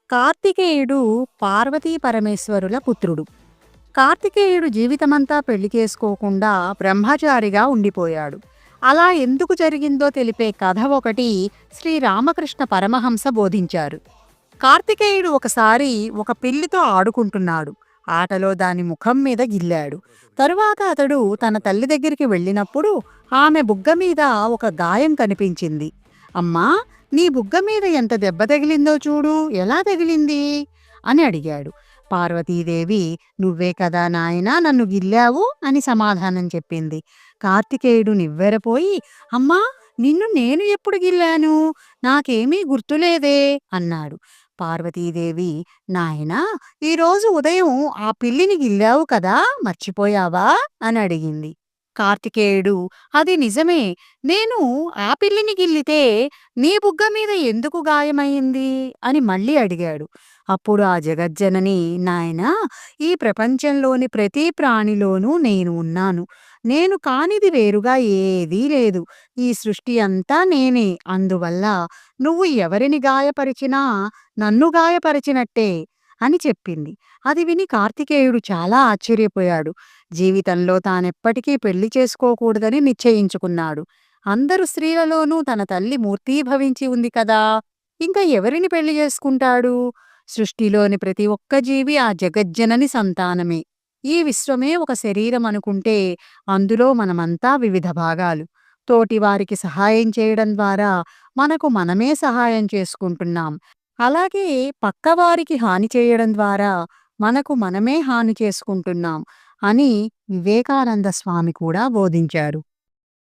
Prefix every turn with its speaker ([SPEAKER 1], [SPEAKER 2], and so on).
[SPEAKER 1] కార్తికేయుడు పార్వతీ పరమేశ్వరుల పుత్రుడు. కార్తికేయుడు జీవితమంతా పెళ్లి చేసుకోకుండా బ్రహ్మచారిగా ఉండిపోయాడు. అలా ఎందుకు జరిగిందో తెలిపే కథ ఒకటి శ్రీరామకృష్ణ పరమహంస బోధించారు. కార్తికేయుడు ఒకసారి ఒక పిల్లితో ఆడుకుంటున్నాడు. ఆటలో దాని ముఖం మీద గిల్లాడు. తరువాత అతడు తన తల్లి దగ్గరికి వెళ్ళినప్పుడు ఆమె బుగ్గ మీద ఒక గాయం కనిపించింది. అమ్మా, నీ బుగ్గ మీద ఎంత దెబ్బ తగిలిందో చూడు, ఎలా తగిలింది అని అడిగాడు. పార్వతీదేవి, నువ్వే కదా నాయనా నన్ను గిల్లావు అని సమాధానం చెప్పింది. కార్తికేయుడు నివ్వెరపోయి, అమ్మా, నిన్ను నేను ఎప్పుడు గిల్లాను, నాకేమీ గుర్తులేదే అన్నాడు. పార్వతీదేవి, నాయనా, ఈరోజు ఉదయం ఆ పిల్లిని గిల్లావు కదా, మర్చిపోయావా అని అడిగింది. కార్తికేయుడు, అది నిజమే, నేను ఆ పిల్లిని గిల్లితే నీ బుగ్గ మీద ఎందుకు గాయమైంది అని మళ్ళీ అడిగాడు. అప్పుడు ఆ జగజ్జనని, నాయనా, ఈ ప్రపంచంలోని ప్రతి ప్రాణిలోనూ నేను ఉన్నాను. నేను కానిది వేరుగా ఏదీ లేదు. ఈ సృష్టి అంతా నేనే. అందువల్ల నువ్వు ఎవరిని గాయపరిచినా నన్ను గాయపరిచినట్టే అని చెప్పింది. అది విని కార్తికేయుడు చాలా ఆశ్చర్యపోయాడు. జీవితంలో తానెప్పటికీ పెళ్లి చేసుకోకూడదని నిశ్చయించుకున్నాడు. అందరు స్త్రీలలోనూ తన తల్లి మూర్తీభవించి ఉంది కదా, ఇంకా ఎవరిని పెళ్లి చేసుకుంటాడు? సృష్టిలోని ప్రతి ఒక్క జీవి ఆ జగజ్జనని సంతానమే. ఈ విశ్వమే ఒక శరీరం అనుకుంటే అందులో మనమంతా వివిధ భాగాలు. తోటివారికి సహాయం చేయడం ద్వారా మనకు మనమే సహాయం చేసుకుంటున్నాం. అలాగే పక్కవారికి హాని చేయడం ద్వారా మనకు మనమే హాని చేసుకుంటున్నాం అని వివేకానంద స్వామి కూడా బోధించారు.